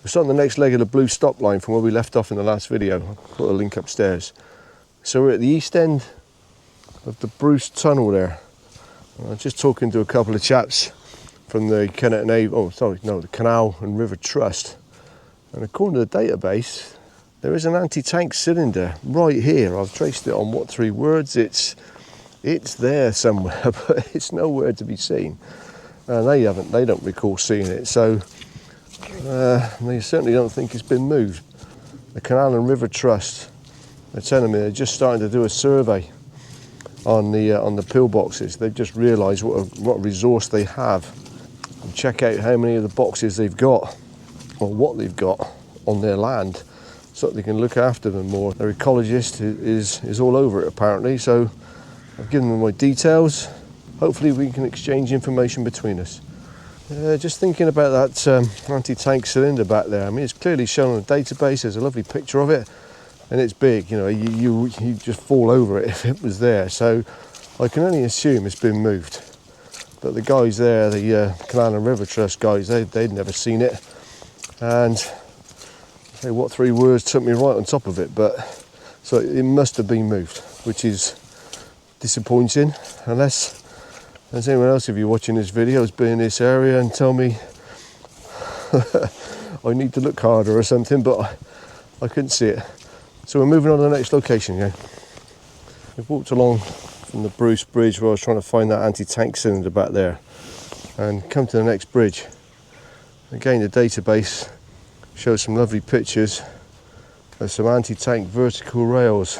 We're starting the next leg of the Blue Stop line from where we left off in the last video. I'll put a link upstairs. So we're at the east end of the Bruce Tunnel there. I'm just talking to a couple of chaps from the the Canal and River Trust. And according to the database, there is an anti-tank cylinder right here. I've traced it on what 3 words. It's there somewhere, but it's nowhere to be seen. And they don't recall seeing it, so they certainly don't think it's been moved. The Canal and River Trust, they're telling me they're just starting to do a survey on the pillboxes. They've just realised what a resource they have, and check out how many of the boxes they've got, or what they've got on their land, so that they can look after them more. Their ecologist is all over it apparently, so I've given them my details. Hopefully we can exchange information between us. Just thinking about that anti-tank cylinder back there. I mean, it's clearly shown on the database. There's a lovely picture of it, and it's big. You know, you just fall over it if it was there. So I can only assume it's been moved. But the guys there, the Canal and River Trust guys, they'd never seen it. And say what 3 words took me right on top of it. But so it must have been moved, which is disappointing. Unless there's anyone else of you watching this video has been in this area and tell me I need to look harder or something, but I couldn't see it. So we're moving on to the next location again. We've walked along from the Bruce Bridge where I was trying to find that anti-tank cylinder back there, and come to the next bridge. Again, the database shows some lovely pictures of some anti-tank vertical rails.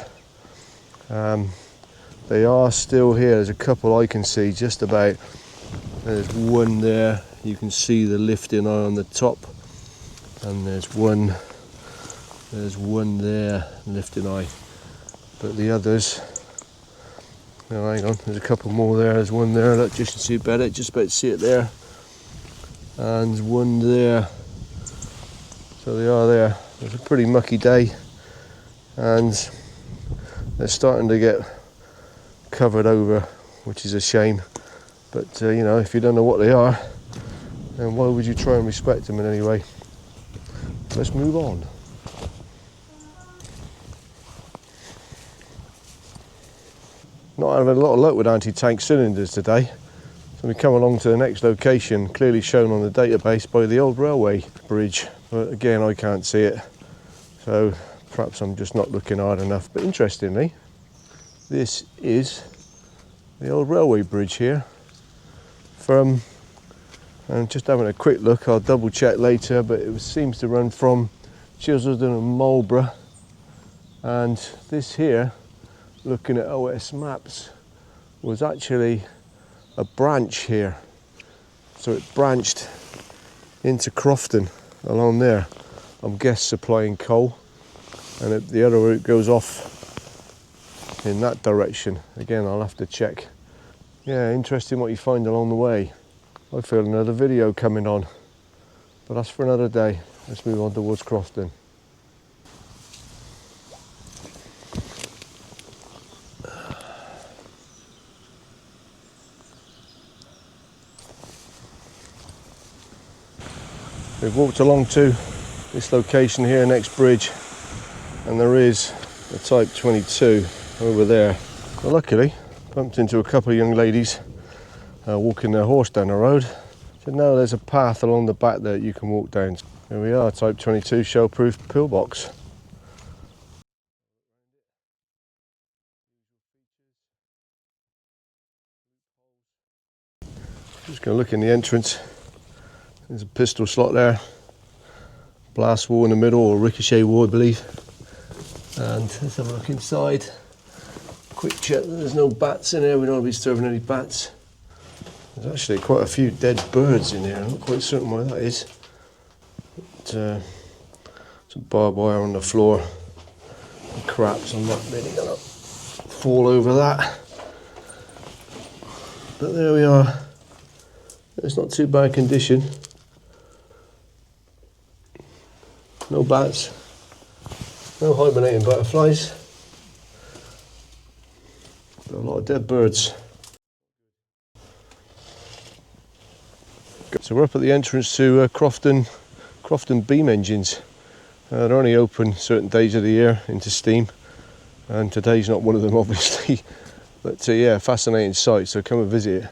They are still here. There's a couple I can see just about. There's one there, you can see the lifting eye on the top, and there's one there, lifting eye. But the others, oh, hang on, there's a couple more there. There's one there, look, just can see better, just about to see it there, and one there. So they are there. It's a pretty mucky day, and they're starting to get covered over, which is a shame. But you know, if you don't know what they are, then why would you try and respect them in any way? Let's move on. Not having a lot of luck with anti-tank cylinders today. So we come along to the next location, clearly shown on the database by the old railway bridge. But again, I can't see it. So perhaps I'm just not looking hard enough. But interestingly, this is the old railway bridge here. And just having a quick look, I'll double check later, but it seems to run from Chisleden and Marlborough. And this here, looking at OS maps, was actually a branch here. So it branched into Crofton along there. I'm guess supplying coal, and the other route goes off in that direction. Again, I'll have to check. Yeah, interesting what you find along the way. I feel another video coming on, but that's for another day. Let's move on towards Crofton. We've walked along to this location here, next bridge, and there is a Type 22 over there. Well, luckily, bumped into a couple of young ladies walking their horse down the road. So now there's a path along the back there you can walk down. Here we are, Type 22 shell-proof pillbox. Just going to look in the entrance. There's a pistol slot there, blast wall in the middle, or ricochet wall I believe. And let's have a look inside. Quick check that there's no bats in here. We don't want to be disturbing any bats. There's actually quite a few dead birds in here. I'm not quite certain why that is. But, some barbed wire on the floor. And craps, I'm not really going to fall over that. But there we are. It's not too bad condition. No bats. No hibernating butterflies. But a lot of dead birds. So we're up at the entrance to Crofton Crofton beam engines. They're only open certain days of the year into steam, and today's not one of them obviously, but yeah, fascinating site, so come and visit it.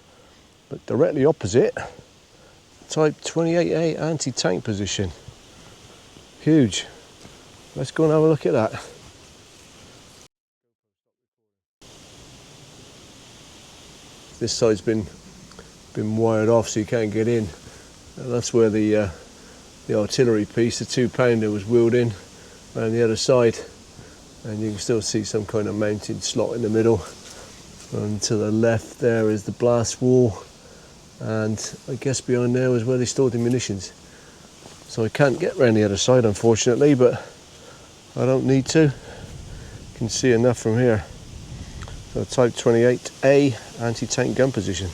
But directly opposite, Type 28A anti-tank position. Huge. Let's go and have a look at that. This side's been wired off so you can't get in. And that's where the artillery piece, the 2-pounder, was wheeled in around the other side, and you can still see some kind of mounted slot in the middle. And to the left there is the blast wall, and I guess behind there was where they stored the munitions. So I can't get around the other side unfortunately, but I don't need to. You can see enough from here. So Type 28A anti-tank gun position.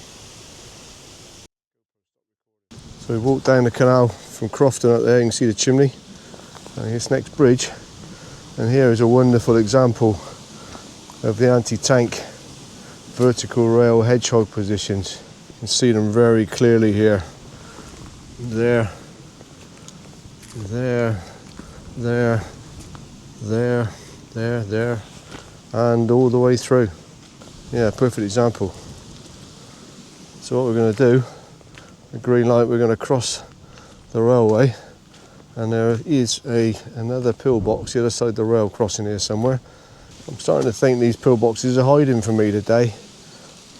So we walked down the canal from Crofton up there, you can see the chimney, and this next bridge, and here is a wonderful example of the anti-tank vertical rail hedgehog positions. You can see them very clearly here. There, there, there, there, there, and all the way through. Yeah, perfect example. So what we're going to do, the green light, we're going to cross the railway, and there is another pillbox the other side of the rail crossing here somewhere. I'm starting to think these pillboxes are hiding from me today.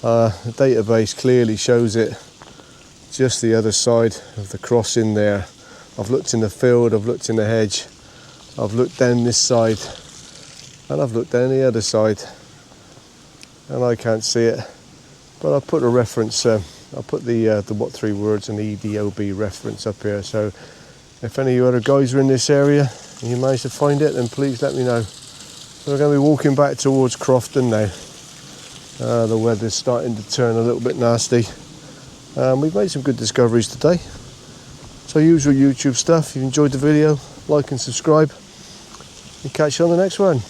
The database clearly shows it just the other side of the crossing there. I've looked in the field, I've looked in the hedge, I've looked down this side, and I've looked down the other side, and I can't see it. But I'll put a reference, I'll put the what 3 words and the EDOB reference up here. So if any of you other guys are in this area and you manage to find it, then please let me know. So we're going to be walking back towards Crofton now. The weather's starting to turn a little bit nasty. We've made some good discoveries today. So usual YouTube stuff. If you enjoyed the video, like and subscribe, and catch you on the next one.